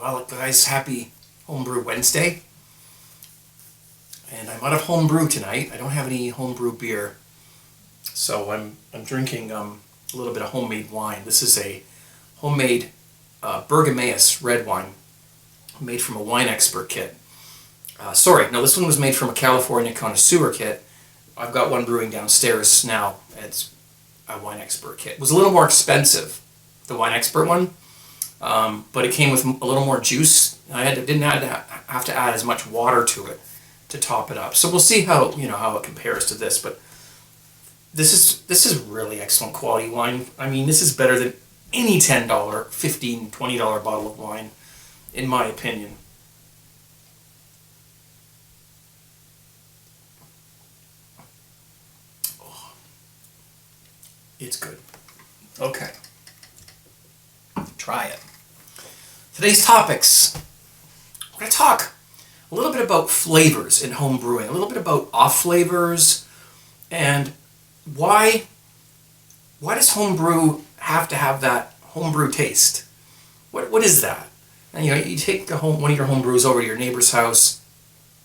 Well, guys, happy Home Brew Wednesday. And I'm out of Home Brew tonight. I don't have any Home Brew beer. So I'm drinking a little bit of homemade wine. This is a homemade Bergameus red wine made from a wine expert kit. This one was made from a California connoisseur kit. I've got one brewing downstairs now. It's a wine expert kit. It was a little more expensive, the wine expert one, but it came with a little more juice. Didn't have to add as much water to it to top it up. So we'll see how it compares to this. But this is really excellent quality wine. I mean, this is better than any $10, $15, $20 bottle of wine, in my opinion. Oh, it's good. Okay. Try it. Today's topics. We're going to talk a little bit about flavors in home brewing, a little bit about off flavors, and why does home brew have to have that home brew taste? What is that? And you take one of your home brews over to your neighbor's house,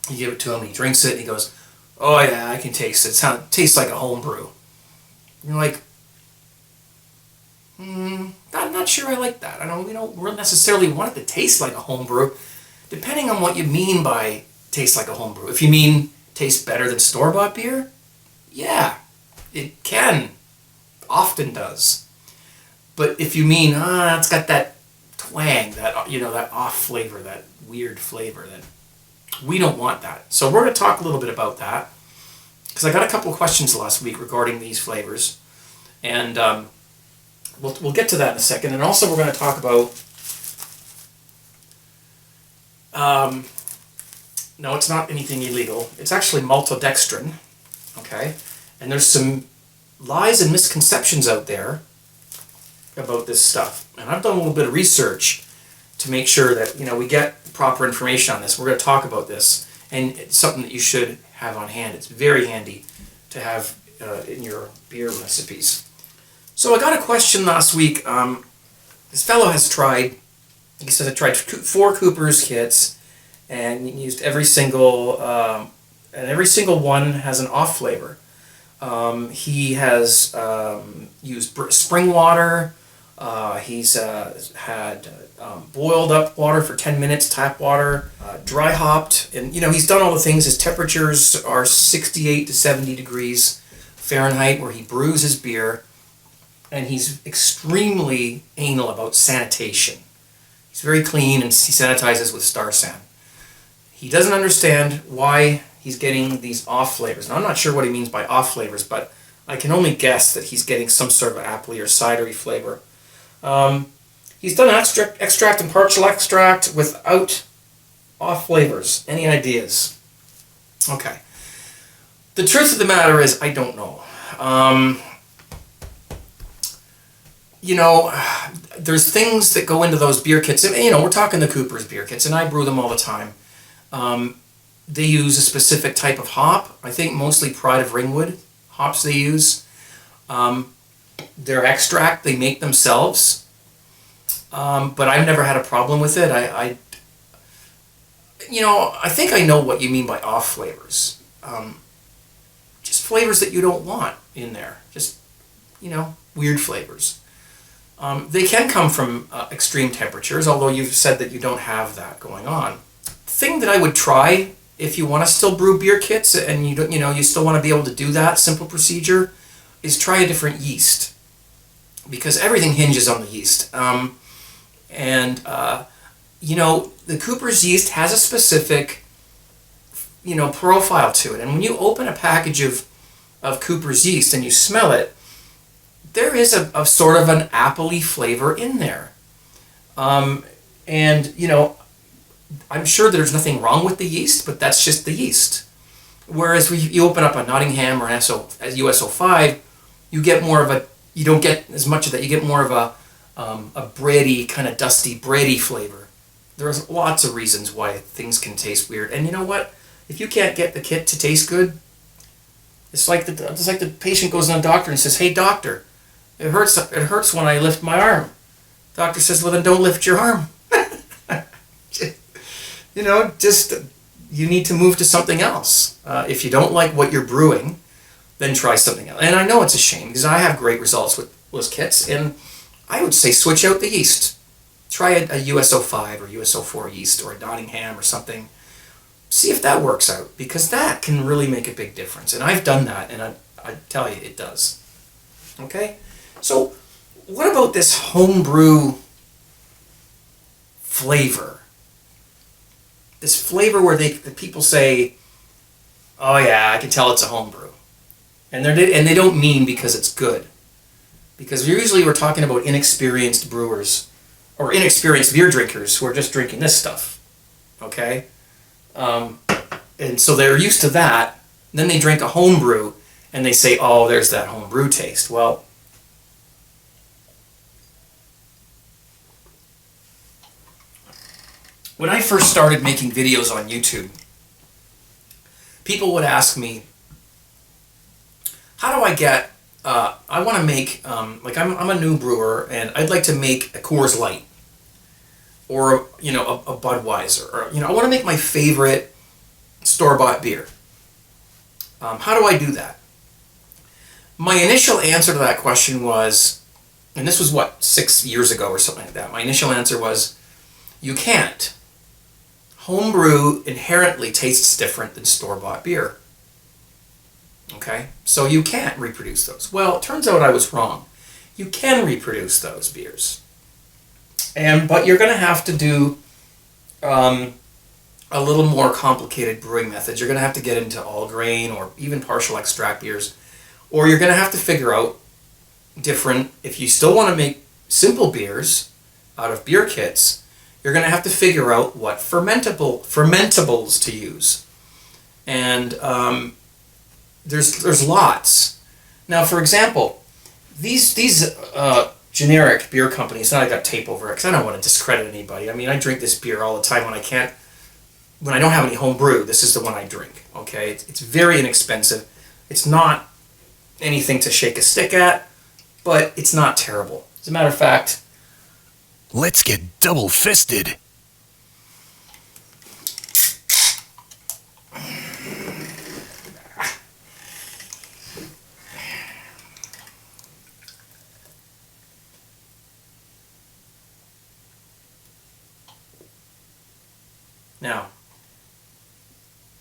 you give it to him, he drinks it, and he goes, "Oh yeah, I can taste it. It tastes like a home brew." And you're like, I'm not sure I like that. We don't necessarily want it to taste like a home brew, depending on what you mean by taste like a home brew. If you mean tastes better than store-bought beer, yeah, it can, often does. But if you mean, it's got that twang, that off flavor, that weird flavor, that we don't want that. So we're going to talk a little bit about that, because I got a couple of questions last week regarding these flavors, and we'll get to that in a second. And also we're going to talk about, no, it's not anything illegal. It's actually maltodextrin, okay? And there's some lies and misconceptions out there about this stuff. And I've done a little bit of research to make sure that, we get proper information on this. We're going to talk about this, and it's something that you should have on hand. It's very handy to have in your beer recipes. So I got a question last week. This fellow has tried, he says, I tried 4 Cooper's kits, and used every single one has an off flavor. He has used spring water. He's had boiled up water for 10 minutes, tap water, dry hopped, and he's done all the things. His temperatures are 68 to 70 degrees Fahrenheit where he brews his beer, and he's extremely anal about sanitation. He's very clean, and he sanitizes with Star San. He doesn't understand why he's getting these off flavors. Now, I'm not sure what he means by off flavors, but I can only guess that he's getting some sort of appley or cidery flavor. He's done extract and partial extract without off flavors. Any ideas? Okay. The truth of the matter is, I don't know. There's things that go into those beer kits. And, we're talking the Cooper's beer kits, and I brew them all the time. They use a specific type of hop. I think mostly Pride of Ringwood hops they use. Their extract they make themselves. But I've never had a problem with it. I think I know what you mean by off flavors. Just flavors that you don't want in there. Just, weird flavors. They can come from extreme temperatures, although you've said that you don't have that going on. The thing that I would try if you want to still brew beer kits and you still want to be able to do that simple procedure is try a different yeast, because everything hinges on the yeast. The Cooper's yeast has a specific profile to it, and when you open a package of Cooper's yeast and you smell it, there is a sort of an appley flavor in there. I'm sure there's nothing wrong with the yeast, but that's just the yeast. Whereas you open up a Nottingham or an USO5, you get more of you don't get as much of that. You get more of a bready, kind of dusty, bready flavor. There's lots of reasons why things can taste weird. And you know what? If you can't get the kit to taste good, it's like the patient goes to the doctor and says, "Hey doctor, it hurts when I lift my arm." Doctor says, "Well then don't lift your arm." Just you need to move to something else. If you don't like what you're brewing, then try something else. And I know it's a shame because I have great results with those kits, and I would say switch out the yeast. Try a USO5 or USO4 yeast or a Nottingham or something. See if that works out, because that can really make a big difference. And I've done that, and I tell you, it does. Okay? So what about this homebrew flavor? This flavor where the people say, oh yeah, I can tell it's a homebrew. And they don't mean because it's good. Because usually we're talking about inexperienced brewers or inexperienced beer drinkers who are just drinking this stuff. Okay? And so they're used to that. Then they drink a homebrew and they say, oh, there's that homebrew taste. Well, when I first started making videos on YouTube, people would ask me, how do I get, I want to make, I'm a new brewer and I'd like to make a Coors Light or, a Budweiser, or, I want to make my favorite store-bought beer. How do I do that? My initial answer to that question was, and this was 6 years ago or something like that, my initial answer was, you can't. Homebrew inherently tastes different than store-bought beer. Okay? So you can't reproduce those. Well, it turns out I was wrong. You can reproduce those beers. But you're going to have to do a little more complicated brewing methods. You're going to have to get into all grain or even partial extract beers. Or you're going to have to figure out different, if you still want to make simple beers out of beer kits, you're going to have to figure out what fermentables to use. And there's lots. Now, for example, these generic beer companies, now I got tape over it because I don't want to discredit anybody. I mean, I drink this beer all the time when I don't have any home brew. This is the one I drink. Okay, it's very inexpensive. It's not anything to shake a stick at, but it's not terrible. As a matter of fact, let's get double-fisted. now,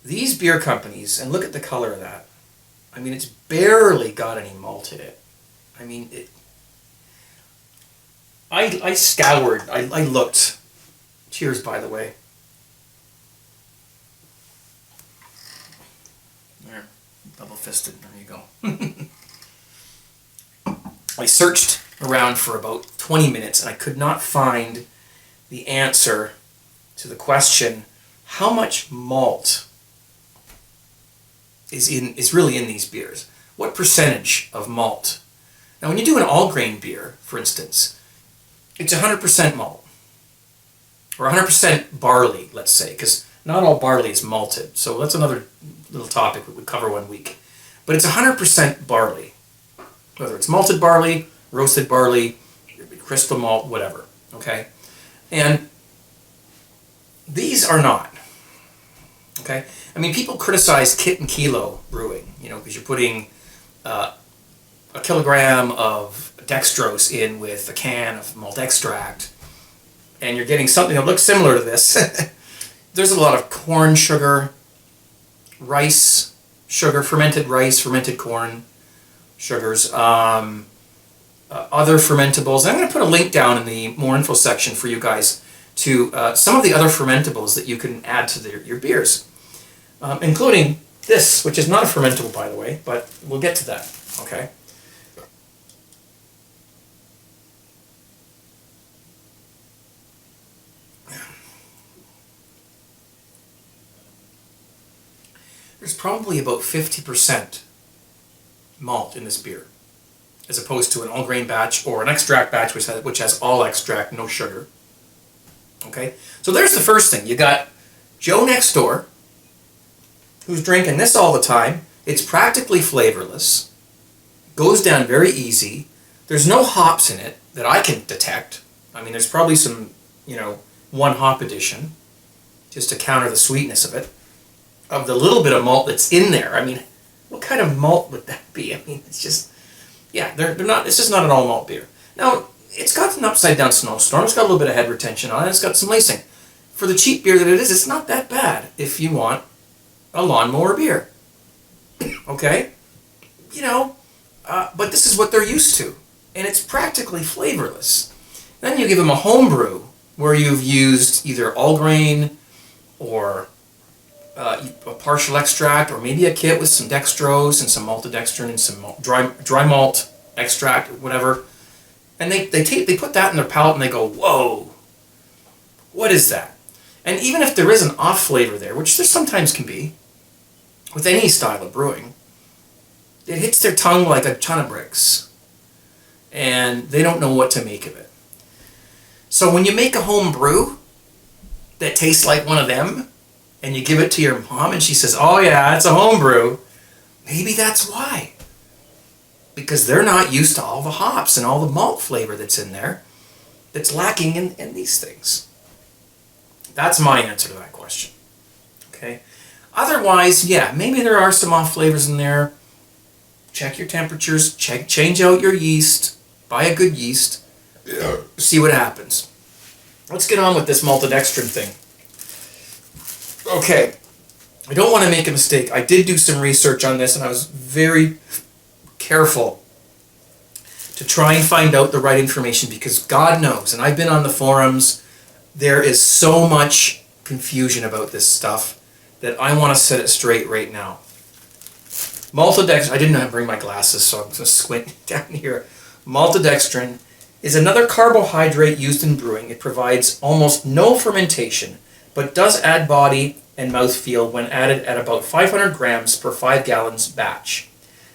these beer companies, and look at the color of that. I mean, it's barely got any malt in it. I mean, I scoured, I looked. Cheers, by the way. There, double-fisted, there you go. I searched around for about 20 minutes and I could not find the answer to the question, how much malt is really in these beers? What percentage of malt? Now, when you do an all-grain beer, for instance, it's 100% malt, or 100% barley, let's say, because not all barley is malted. So that's another little topic we would cover one week. But it's 100% barley, whether it's malted barley, roasted barley, crystal malt, whatever. Okay, and these are not. Okay, I mean, people criticize kit and kilo brewing, because you're putting a kilogram of dextrose in with a can of malt extract, and you're getting something that looks similar to this. There's a lot of corn sugar, rice sugar, fermented rice, fermented corn sugars, other fermentables. And I'm going to put a link down in the more info section for you guys to some of the other fermentables that you can add to your beers, including this, which is not a fermentable, by the way, but we'll get to that. Okay. There's probably about 50% malt in this beer, as opposed to an all-grain batch or an extract batch, which has all extract, no sugar. Okay, so there's the first thing. You got Joe next door, who's drinking this all the time. It's practically flavorless, goes down very easy. There's no hops in it that I can detect. I mean, there's probably some, one hop addition. just to counter the sweetness of it, of the little bit of malt that's in there. I mean, what kind of malt would that be? I mean, it's just, yeah, they're not, it's just not an all malt beer. Now, it's got an upside down snowstorm, it's got a little bit of head retention on it, it's got some lacing. For the cheap beer that it is, it's not that bad if you want a lawnmower beer. Okay? You know, but this is what they're used to. And it's practically flavorless. Then you give them a homebrew where you've used either all grain or a partial extract, or maybe a kit with some dextrose and some maltodextrin and some dry malt extract, whatever. And they put that in their palate and they go, whoa, what is that? And even if there is an off flavor there, which there sometimes can be, with any style of brewing, it hits their tongue like a ton of bricks. And they don't know what to make of it. So when you make a home brew that tastes like one of them, and you give it to your mom and she says, oh yeah, it's a home brew, maybe that's why. Because they're not used to all the hops and all the malt flavor that's in there that's lacking in these things. That's my answer to that question. Okay. Otherwise, yeah, maybe there are some off flavors in there. Check your temperatures, change out your yeast, buy a good yeast, see what happens. Let's get on with this maltodextrin thing. Okay, I don't want to make a mistake. I did do some research on this and I was very careful to try and find out the right information, because God knows, and I've been on the forums, there is so much confusion about this stuff that I want to set it straight right now. Maltodextrin, I didn't bring my glasses, so I'm going to squint down here. Maltodextrin is another carbohydrate used in brewing. It provides almost no fermentation, but does add body and mouthfeel when added at about 500 grams per 5 gallons batch.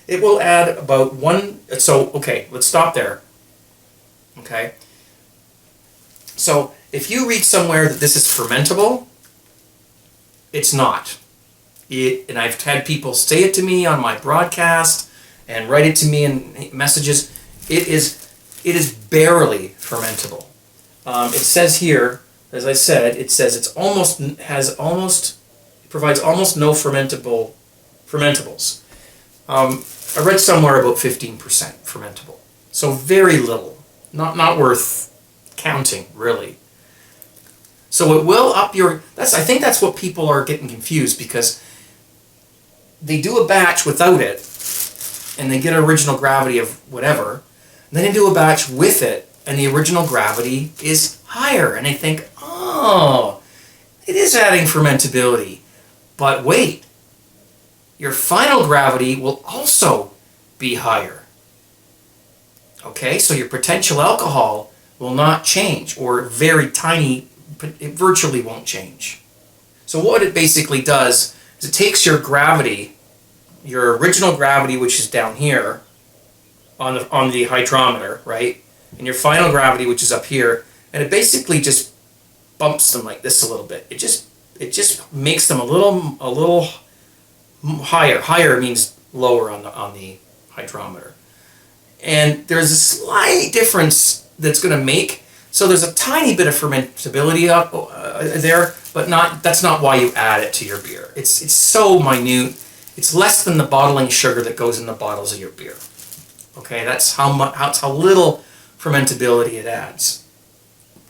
It will add about okay, let's stop there. Okay. So if you read somewhere that this is fermentable, it's not. And I've had people say it to me on my broadcast and write it to me in messages. It is barely fermentable. It says here, as I said, it says it provides almost no fermentables. I read somewhere about 15% fermentable. So very little. Not worth counting, really. So it will up your, I think that's what people are getting confused, because they do a batch without it and they get an original gravity of whatever, and then they do a batch with it and the original gravity is higher, and they think, oh, it is adding fermentability. But wait, your final gravity will also be higher. Okay, so your potential alcohol will not change, or very tiny, it virtually won't change. So what it basically does is it takes your gravity, your original gravity, which is down here on the hydrometer, right? And your final gravity, which is up here, and it basically just bumps them like this a little bit. It just makes them a little higher. Higher means lower on the hydrometer. And there's a slight difference that's going to make, so there's a tiny bit of fermentability up there, but that's not why you add it to your beer. It's so minute. It's less than the bottling sugar that goes in the bottles of your beer. Okay, that's how little fermentability it adds.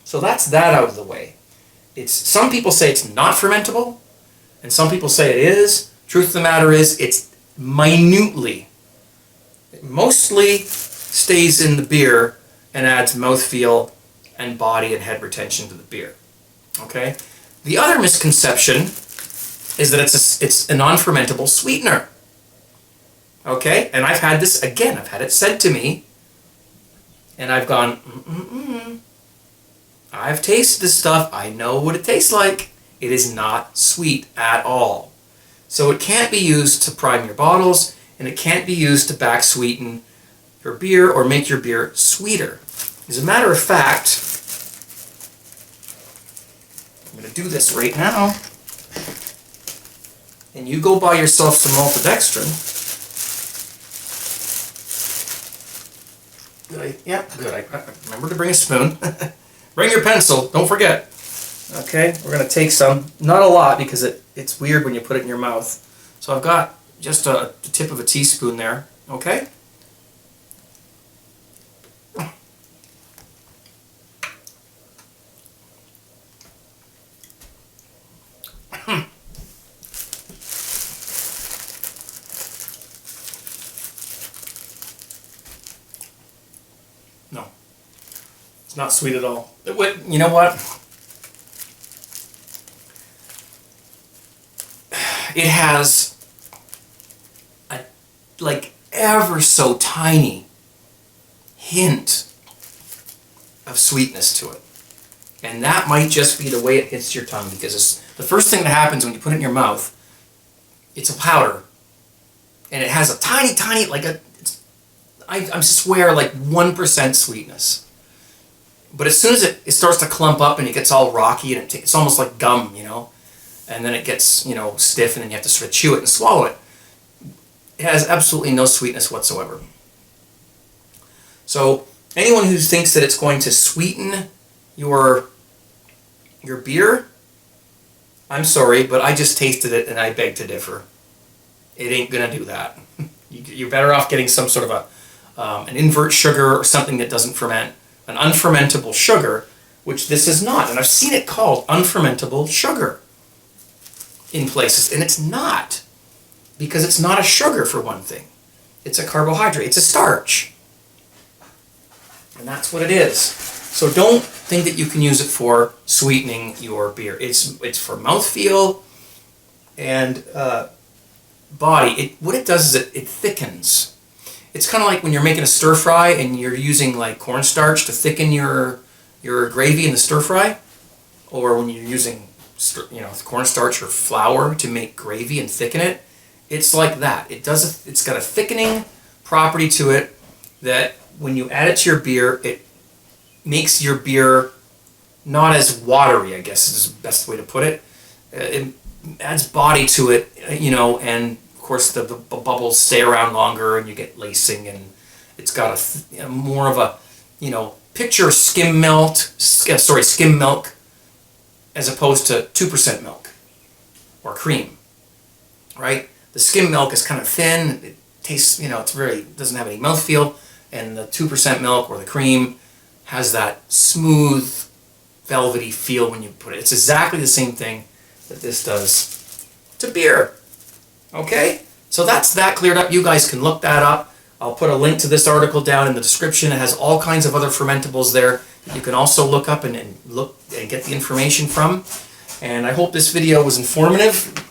So that's that out of the way. Some people say it's not fermentable, and some people say it is. Truth of the matter is, it's minutely. It mostly stays in the beer and adds mouthfeel and body and head retention to the beer. Okay? The other misconception is that it's a non-fermentable sweetener. Okay? And I've had it said to me, and I've gone, I've tasted this stuff, I know what it tastes like. It is not sweet at all. So it can't be used to prime your bottles, and it can't be used to back sweeten your beer or make your beer sweeter. As a matter of fact, I'm going to do this right now, and you go buy yourself some maltodextrin. Good. Yeah, good. I remember to bring a spoon. Bring your pencil. Don't forget. Okay, we're going to take some, not a lot because it's weird when you put it in your mouth. So I've got just the tip of a teaspoon there, okay? No, it's not sweet at all. You know what? It has a like ever so tiny hint of sweetness to it. And that might just be the way it hits your tongue, because it's the first thing that happens when you put it in your mouth. It's a powder, and it has a tiny, like I swear, like 1% sweetness. But as soon as it starts to clump up and it gets all rocky, and it's almost like gum, you know, and then it gets, you know, stiff, and then you have to sort of chew it and swallow it. It has absolutely no sweetness whatsoever. So anyone who thinks that it's going to sweeten your beer, I'm sorry, but I just tasted it and I beg to differ. It ain't gonna do that. You're better off getting some sort of an invert sugar or something that doesn't ferment, an unfermentable sugar, which this is not. And I've seen it called unfermentable sugar in places, and it's not, because it's not a sugar, for one thing. It's a carbohydrate. It's a starch. And that's what it is. So don't think that you can use it for sweetening your beer. It's for mouthfeel and body. What it does is it thickens. It's kind of like when you're making a stir fry and you're using like cornstarch to thicken your gravy in the stir fry, or when you're using cornstarch or flour to make gravy and thicken it. It's like that. It's got a thickening property to it that when you add it to your beer, it makes your beer not as watery, I guess is the best way to put it. It adds body to it, you know, and of course the bubbles stay around longer and you get lacing, and it's got more of a, you know, picture skim milk as opposed to 2% milk or cream, right? The skim milk is kind of thin. It tastes, you know, it doesn't have any mouthfeel, and the 2% milk or the cream has that smooth, velvety feel when you put it. It's exactly the same thing that this does to beer. Okay? So that's that cleared up. You guys can look that up. I'll put a link to this article down in the description. It has all kinds of other fermentables there that you can also look up and look and get the information from. And I hope this video was informative.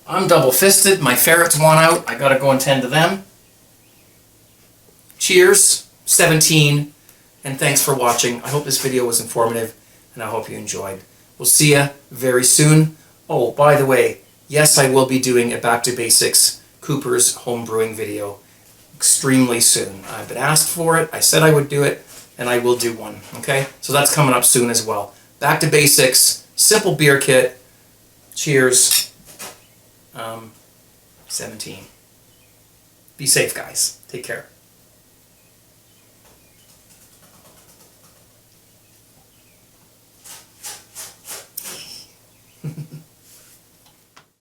I'm double-fisted. My ferrets want out. I gotta go and tend to them. Cheers, 17, and thanks for watching. I hope this video was informative, and I hope you enjoyed. We'll see you very soon. Oh, by the way, yes, I will be doing a Back to Basics Cooper's home brewing video extremely soon. I've been asked for it. I said I would do it, and I will do one, okay? So that's coming up soon as well. Back to Basics, simple beer kit. Cheers. 17. Be safe, guys. Take care.